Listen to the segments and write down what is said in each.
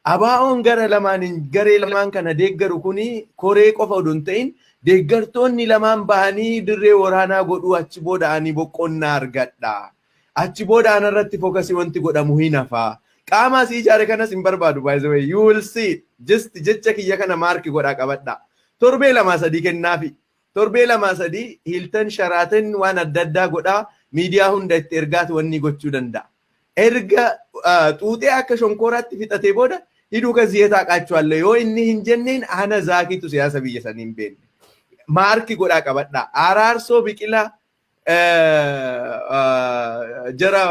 Abaa'oon garee lamaan kana deeggaru kuni koree qofa odoo hin ta'in deeggartoonni lamaan bahanii dirree waraanaa godhuu achi booda ani boqonnaa argadha. Achi booda anarratti fookasii wanti godhamu hin hafaa. Qaama asii ijaare kanas hin barbaadu by the way. You will see. Just jecha kiyya kana maarki godhaa qabadha. Torbee 2-3 kennaafi. Torbee 2-3 Hilton Sharaatan waan adda addaa godhaa miidiyaa hunda itti ergaatu wanni gochuu danda'a. Erga xuuxee akka shonkoraatti fixatee booda hidhuu kan ziyeetaa qaachuwalle yoo inni hin jenneen ana zaakiitu siyaasa biyya sanii hin beekne. Maarki godhaa qabadha. Araarsoo Biqilaa jara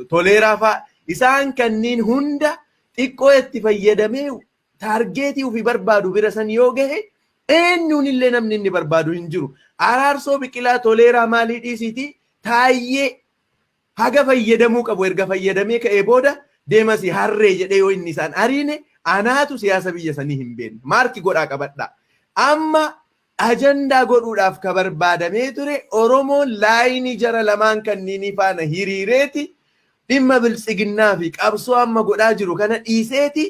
Toleeraa fa'a isaan kanneen hunda xiqqoo itti fayyadamee taargeetii ofii barbaadu bira san yoo gahe eenyuun illee namni inni barbaadu hin jiru. Araarsoo Biqilaa Toleeraa maalii dhiisiti taayyee haga fayyadamuu qabu erga fayyadamee ka'ee booda deemasi harree jedhee yoo inni isaan ariine anaatu siyaasa biyya sanii hin beekne. Maarki godhaa qabadha. Amma ajandaa godhuudhaaf ka barbaadamee ture Oromoon laayinii jara lamaan kanneenii faana hiriireeti dhimma biltsiginnaa fi qabsoo amma godhaa jiru kana dhiiseeti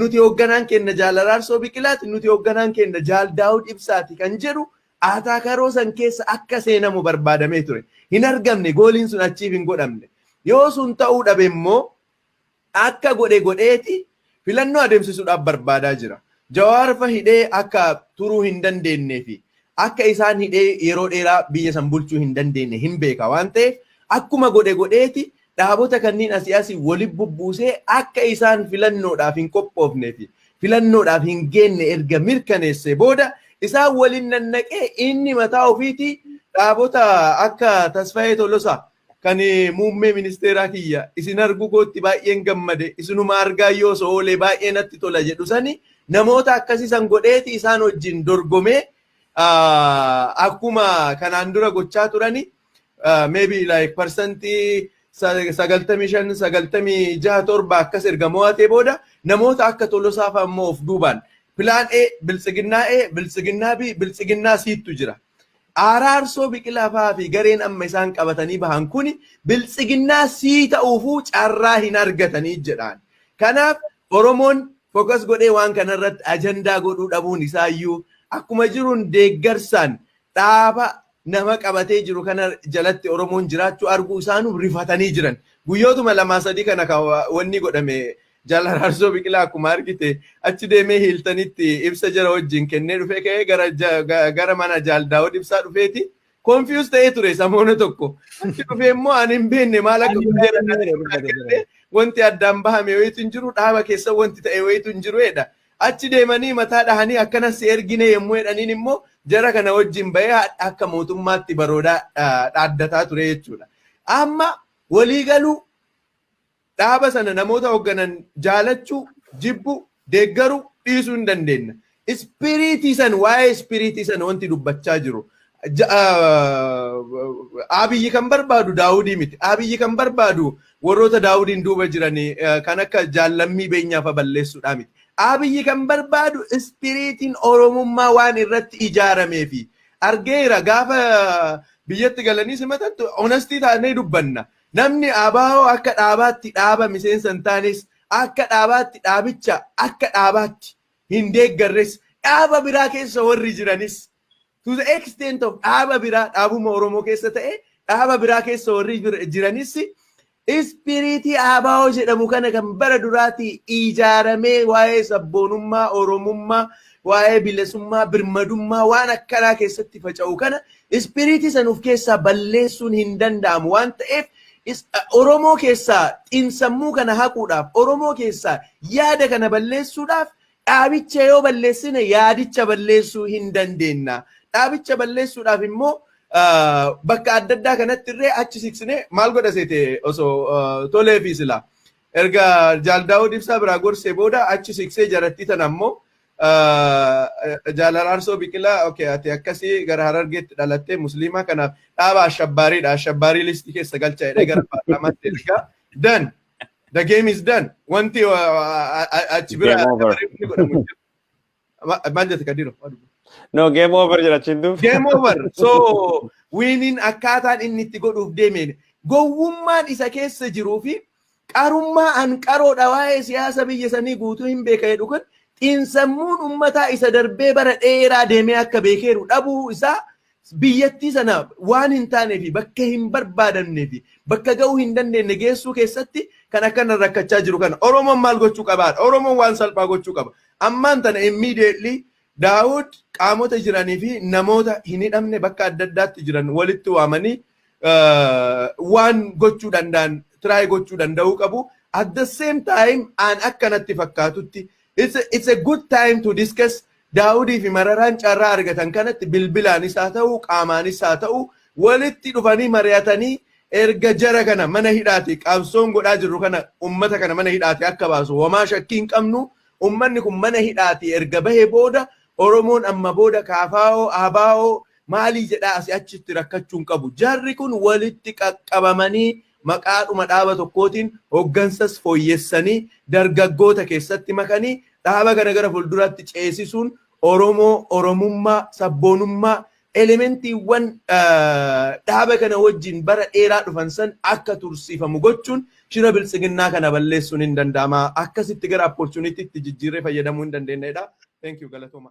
nuti hoogganaan keenya Jaal Araarsoo Biqilaati nuti hoogganaan keenya Jaal Daawud Ibsaati kan jedhu ataakaroo san keessa akka seenamu barbaadamee ture. Hin argamne gooliin sun achiif hin godhamne. Yoo sun ta'uu dhabe immoo akka godheeti filannoo adeemsisuudhaaf barbaadaa jira. Jawaar hidhee akka turuu hin dandeenyee fi akka isaan hidhee yeroo dheeraa biyya san bulchuu hin dandeenye hin beeka waan ta'eef akkuma godheeti dhaabota kanneen asii waliin bubbuusee akka isaan filannoodhaaf hin qophoofnee fi filannoodhaaf hin geenne erga mirkaneesse booda isaan waliin nannaqee inni mataa ofiiti dhaabota akka Tasfaayee Tolosaa kan muummee ministeeraa kiyya isin arguu gootti baay'een gammade isinuma argaa yoo soolee baay'ee natti tola jedhu sani namoota akkasiisan godheeti isaan wajjin dorgomee akkuma kanaan dura gochaa turani maybe like percentii 95-96 akkas erga mo'atee booda namoota akka Tolosaaf ammoo of duubaan pilaan biltsiginnaa B biltsiginnaa Ctu jira. Araarsoo Biqilaa fa'aa fi gareen amma isaan qabatanii bahan kuni biltsiginnaa C ta'uufuu carraa hin argatanii jedhaan. Kanaaf Oromoon focus godhee waan kanarratti ajandaa godhuu dhabuun isaayyuu akkuma jiruun deeggarsaan dhaaba nama qabatee jiru kana jalatti Oromoon jiraachuu arguu isaanuu rifatanii jiran. Guyyootuma 2-3 kana wanni godhame Jaal Araarsoo Biqilaa akkuma argite achi deemee Hiiltanitti ibsa jara wajjin kennee dhufee ka'ee gara mana Jaal Daawud Ibsaa dhufeeti. Confused ta'ee ture samoona tokko. Achi dhufee immoo ani hin beekne maal akka wanti addaan bahame wayitu hin jiru dhaaba keessa wanti ta'e wayitu hin jiru jedha. Achi deemanii mataa dhahanii akkanas ergine yommuu jedhaniin immoo jara kana wajjin bahee akka mootummaatti baroodaa dhaaddataa ture jechuudha. Amma waliigaluu dhaaba sana namoota hoogganan jaalachuu, jibbu, deeggaruu dhiisuu hin dandeenya. Ispiriitii san waa'ee ispiriitii sana wanti dubbachaa jiru. Abiyyi kan barbaadu Daawudii miti. Abiyyi kan barbaadu warroota Daawudiin duuba jiranii kan akka Jaallammii Beenyaafa balleessuudhaa miti. Abiyyi kan barbaadu ispiriitiin Oromummaa waan irratti ijaaramee fi argeera gaafa biyyatti galanii simatantu honestii taanee dubbanna. Namni abaa'oo akka dhaabaatti dhaaba miseensa hin taanes akka dhaabaatti dhaabicha akka dhaabaatti hin deeggarres dhaaba biraa keessa warri jiranis to the extent of dhaaba biraa dhaabuma Oromoo keessa ta'e dhaaba biraa keessa warri jiranis ispiriitii abaa'oo jedhamu kana kan bara duraatti ijaaramee waa'ee sabboonummaa Oromummaa waa'ee bilisummaa birmadummaa waan akkanaa keessatti faca'u kana ispiriitii sanuuf keessaa balleessuun hin danda'amu waan ta'eef Oromoo keessaa xiinsammuu kana haquudhaaf Oromoo keessaa yaada kana balleessuudhaaf dhaabicha yoo balleessine yaadicha balleessuu hin dandeenya. Dhaabicha balleessuudhaaf immoo bakka adda addaa kanatti illee achi siqsine maal godha seete osoo tolee fi silaa erga Jaal Daawud Ibsaa biraa gorsee booda achi siqsee jarattii tana ammoo Jaal Araarsoo Biqilaa okay ati akkasii gara Harargeetti dhalattee musliimaa kanaaf dhaaba ashabbaariidha. Ashabbaarii listii keessa galcha jedhee gara paarlaamaatti ergaa done. The game is done. Wanti achi bira maal jette Kadiiro? No, game over jira chindu. Game over. So winning akkaataan inni itti godhuuf deemeen gowwummaan isa keessa jiruu fi qarummaa an qaroodha waa'ee siyaasa biyya sanii guutuu hin beeka jedhu kun xiinsammuun ummataa isa darbee bara dheeraa deemee akka beekeeru dhabuu isaa biyyattii sana waan hin taanee fi bakka hin barbaadamnee fi bakka ga'uu hin dandeenye geessuu keessatti kan akkana rakkachaa jiru kana Oromoon maal gochuu qabaadha? Oromoon waan salphaa gochuu qaba. Ammaan tana immediately Daawud qaamota jiranii fi namoota hin hidhamne bakka adda addaatti jiran walitti waamanii waan gochuu danda'an try gochuu danda'uu qabu. At the same time an akkanatti fakkaatutti it's a good time to discuss Daawudii fi Mararaan carraa argatan kanatti bilbilaanis haa ta'u qaamaanis haa ta'u walitti dhufanii mari'atanii erga jara kana mana hidhaati qabsoon godhaa jirru kana ummata kana mana hidhaati akka baasu homaa shakkii hin qabnu. Ummanni kun mana hidhaati erga bahee booda Oromoon amma booda kaafaa'oo abaa'oo maalii jedhaa asii achitti rakkachuu hin qabu. Jarri kun walitti qaqqabamanii maqaadhuma dhaaba tokkootiin hoggansas fooyyessanii dargaggoota keessatti makanii dhaaba kana gara fuulduraatti ceesisuun Oromoo Oromummaa sabboonummaa elementiiwwan dhaaba kana wajjin bara dheeraa dhufan san akka tursiifamu gochuun shira biltsiginnaa kana balleessuun hin danda'ama. Akkasitti gara opportunity itti jijjiirree fayyadamuu hin dandeenyedha. Thank you, Galatoma.